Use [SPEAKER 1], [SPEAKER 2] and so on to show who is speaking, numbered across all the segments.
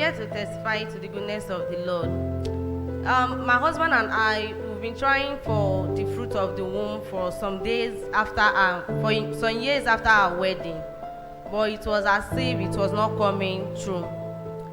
[SPEAKER 1] here to testify to the goodness of the Lord. My husband and I, we've been trying for the fruit of the womb for some days after, for some years after our wedding, but it was as if it was not coming true.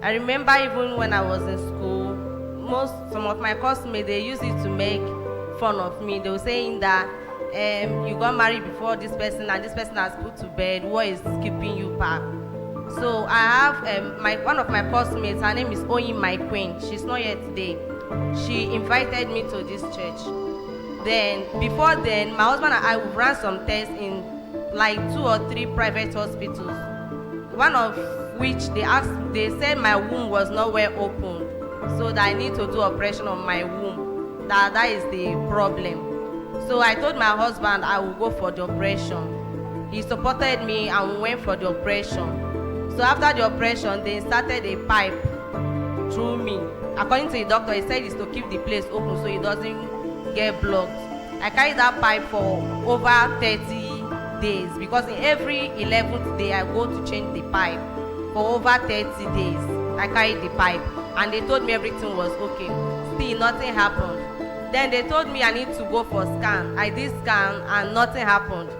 [SPEAKER 1] I remember even when I was in school, some of my classmates, they used it to make fun of me. They were saying that you got married before this person and this person has put to bed. What is keeping you back? So I have one of my classmates, her name is Oyin, my queen. She's not here today. She invited me to this church. Before then, my husband and I ran some tests in like 2 or 3 private hospitals. One of which they said my womb was not well opened, so that I need to do operation on my womb. That is the problem. So I told my husband I will go for the operation. He supported me and we went for the operation. So after the operation, they inserted a pipe through me. According to the doctor, he said it's to keep the place open so it doesn't get blocked. I carried that pipe for over 30 days because in every 11th day I go to change the pipe. For over 30 days, I carried the pipe and they told me everything was okay. Still, nothing happened. Then they told me I need to go for scan. I did scan and nothing happened.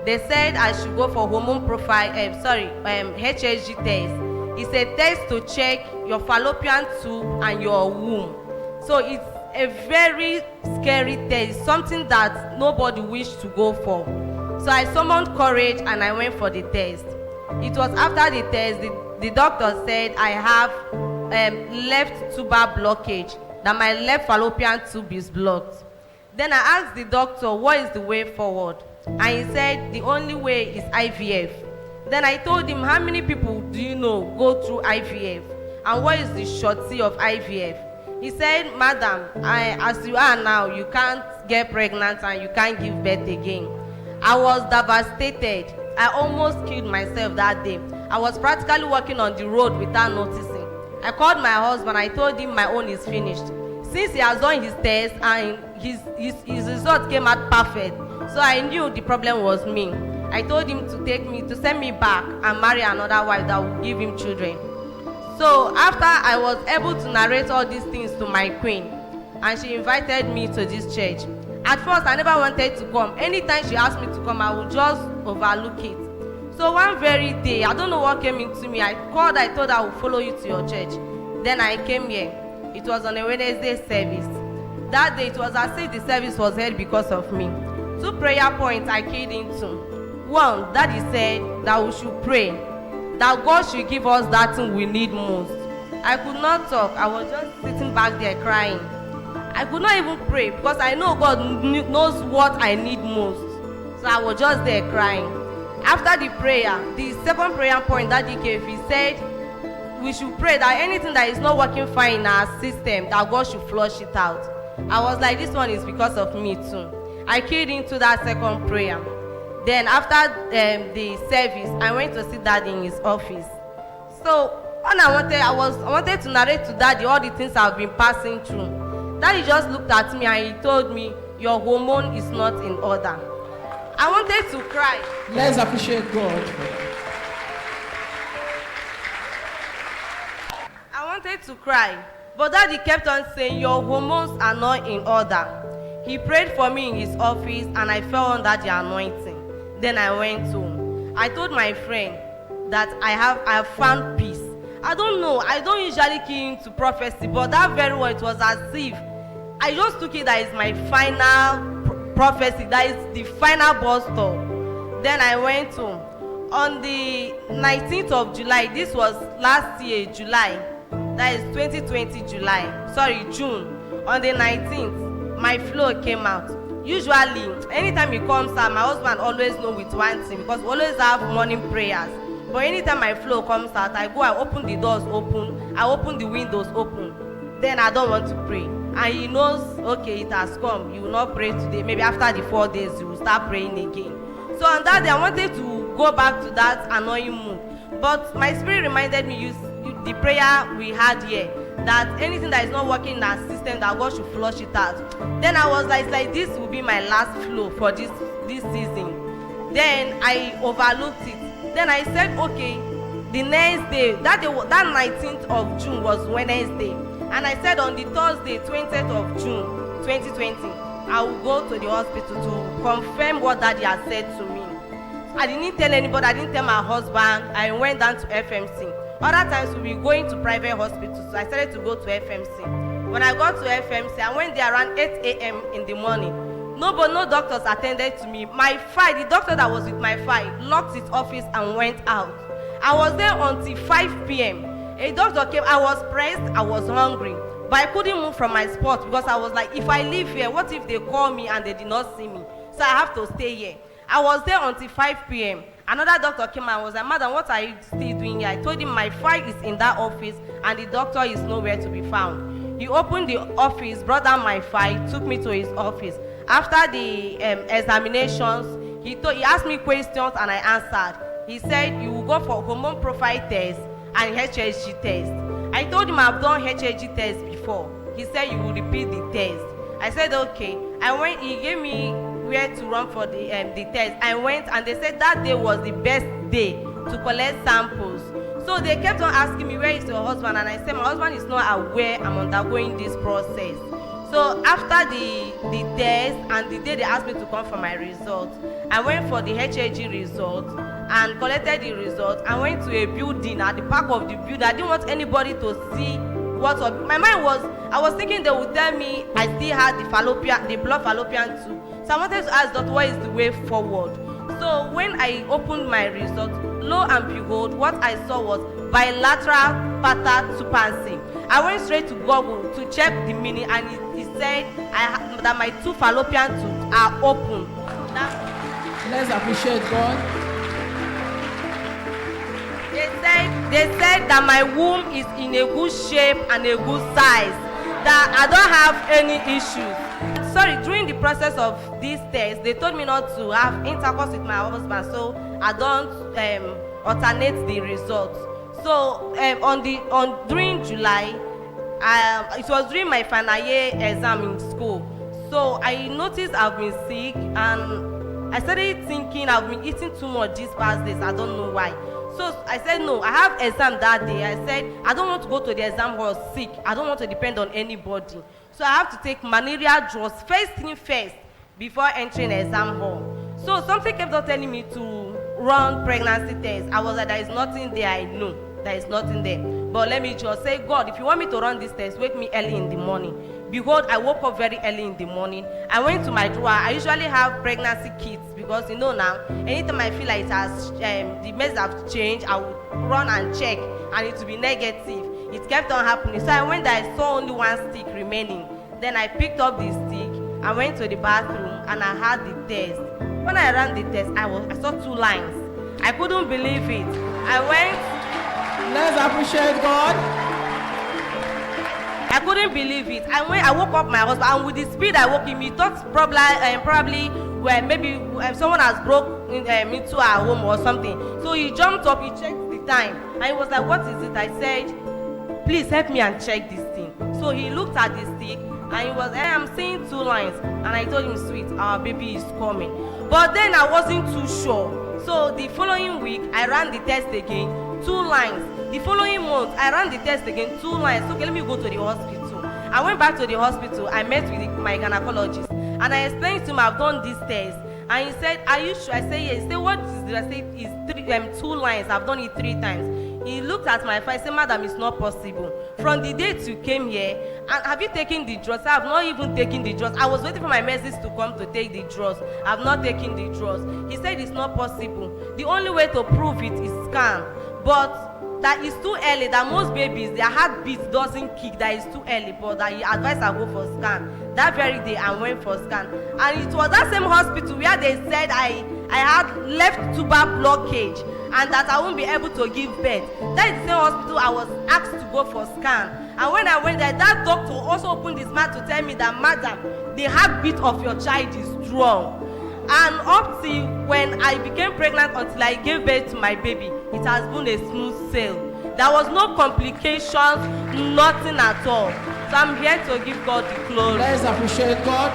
[SPEAKER 1] They said I should go for hormone profile, HSG test. It's a test to check your fallopian tube and your womb. So it's a very scary test, something that nobody wished to go for. So I summoned courage and I went for the test. It was after the test, the doctor said I have left tuber blockage, that my left fallopian tube is blocked. Then I asked the doctor, what is the way forward? And he said, the only way is IVF. Then I told him, how many people do you know go through IVF? And what is the shortcut of IVF? He said, madam, as you are now, you can't get pregnant and you can't give birth again. I was devastated. I almost killed myself that day. I was practically walking on the road without noticing. I called my husband. I told him my own is finished. Since he has done his test and his result came out perfect, so I knew the problem was me. I told him to send me back and marry another wife that would give him children. So after I was able to narrate all these things to my queen, and she invited me to this church. At first, I never wanted to come. Anytime she asked me to come, I would just overlook it. So one very day, I don't know what came into me. I called, I told her I would follow you to your church. Then I came here. It was on a Wednesday service. That day, it was as if the service was held because of me. 2 prayer points I keyed into. One, Daddy said that we should pray, that God should give us that thing we need most. I could not talk. I was just sitting back there crying. I could not even pray because I know God knows what I need most. So I was just there crying. After the prayer, the second prayer point that he gave, he said we should pray that anything that is not working fine in our system, that God should flush it out. I was like, this one is because of me too. I keyed into that second prayer. Then after the service, I went to see Daddy in his office. So when I wanted to narrate to Daddy all the things I've been passing through. Daddy just looked at me and he told me, your hormone is not in order. I wanted to cry.
[SPEAKER 2] Let's appreciate God.
[SPEAKER 1] I wanted to cry, but Daddy kept on saying, your hormones are not in order. He prayed for me in his office and I fell under the anointing. Then I went home. I told my friend that I have found peace. I don't know, I don't usually key into prophecy, but that very well, it was as if I just took it that is my final prophecy, that is the final bus stop. Then I went home. On the 19th of July, this was last year, July, that is 2020 June. On the 19th, my flow came out. Usually, anytime it comes out, my husband always know with one thing because we always have morning prayers. But anytime my flow comes out, I open the doors open, I open the windows open. Then I don't want to pray. And he knows, okay, it has come. You will not pray today. Maybe after the 4 days, you will start praying again. So on that day, I wanted to go back to that annoying mood. But my spirit reminded me, the prayer we had here, that anything that is not working in our system, that God should flush it out. Then I was like this will be my last flow for this season. Then I overlooked it. Then I said, okay, the next day, that 19th of June was Wednesday, and I said on the Thursday, 20th of June 2020, I will go to the hospital to confirm what Daddy had said to me. I didn't tell anybody. I didn't tell my husband. I went down to FMC. Other times we'll be going to private hospitals, so I started to go to FMC. When I got to FMC, I went there around 8 a.m. in the morning. No doctors attended to me. My file, the doctor that was with my file, locked his office and went out. I was there until 5 p.m. A doctor came. I was pressed. I was hungry. But I couldn't move from my spot because I was like, if I leave here, what if they call me and they did not see me? So I have to stay here. I was there until 5 p.m. Another doctor came and was like, madam, what are you still doing here? I told him my file is in that office and the doctor is nowhere to be found. He opened the office, brought down my file, took me to his office. After the examinations, he asked me questions and I answered. He said, you will go for hormone profile test and HHG test. I told him I've done HHG test before. He said, you will repeat the test. I said, okay. I went, he gave me where to run for the test. I went and they said that day was the best day to collect samples. So they kept on asking me, where is your husband? And I said, my husband is not aware I'm undergoing this process. So after the test and the day they asked me to come for my results, I went for the HAG result and collected the result. I went to a building at the back of the building. I didn't want anybody to see what was. My mind was, I was thinking they would tell me I still had the blood fallopian tube. So I wanted to ask Doctor, what is the way forward? So when I opened my result, lo and behold, what I saw was bilateral patatoupancy. I went straight to Google to check the meaning, and it said that my two fallopian tubes are open.
[SPEAKER 2] Let's appreciate God.
[SPEAKER 1] They said that my womb is in a good shape and a good size, that I don't have any issues. Sorry, during the process of this test, they told me not to have intercourse with my husband, so I don't alternate the results. So during July, it was during my final year exam in school. So I noticed I've been sick, and I started thinking I've been eating too much these past days. I don't know why. So I said, no, I have exam that day. I said, I don't want to go to the exam hall sick. I don't want to depend on anybody. So I have to take malaria drugs first thing first before entering the exam hall. So something kept on telling me to run pregnancy test. I was like, there is nothing there. I know there is nothing there. But let me just say, God, if you want me to run this test, wake me early in the morning. Behold, I woke up very early in the morning. I went to my drawer. I usually have pregnancy kits because, you know, now, anytime I feel like it has, the meds have changed, I will run and check, and it will be negative. It kept on happening. So I went there, I saw only one stick remaining. Then I picked up the stick, I went to the bathroom, and I had the test. When I ran the test, I saw 2 lines. I couldn't believe it. I went.
[SPEAKER 2] Let's appreciate God.
[SPEAKER 1] I couldn't believe it. I woke up my husband, and with the speed I woke him, he thought probably where maybe someone has broke into our home or something. So he jumped up, he checked the time, and he was like, what is it? I said, please help me and check this thing. So he looked at the stick, and he was, I'm seeing 2 lines. And I told him, sweet, our baby is coming. But then I wasn't too sure. So the following week, I ran the test again, 2 lines. The following month, I ran the test again, 2 lines. Okay, let me go to the hospital. I went back to the hospital. I met with my gynecologist, and I explained to him I've done this test. And he said, are you sure? I said, yes. He said, what is it? I said, it's 2 lines. I've done it 3 times. He looked at my file. I said, madam, it's not possible. From the date you came here, and have you taken the drugs? I have not even taken the drugs. I was waiting for my message to come to take the drugs. I have not taken the drugs. He said, it's not possible. The only way to prove it is scan. But that is too early, that most babies, their heartbeat doesn't kick, that is too early, but that he advised I go for scan. That very day, I went for scan. And it was that same hospital where they said I had left tuber blockage and that I won't be able to give birth. That is the same hospital I was asked to go for scan. And when I went there, that doctor also opened his mouth to tell me that, madam, the heartbeat of your child is strong. And up till when I became pregnant until I gave birth to my baby, it has been a smooth sail. There was no complications, nothing at all. So I'm here to give God the glory.
[SPEAKER 2] Let's appreciate God.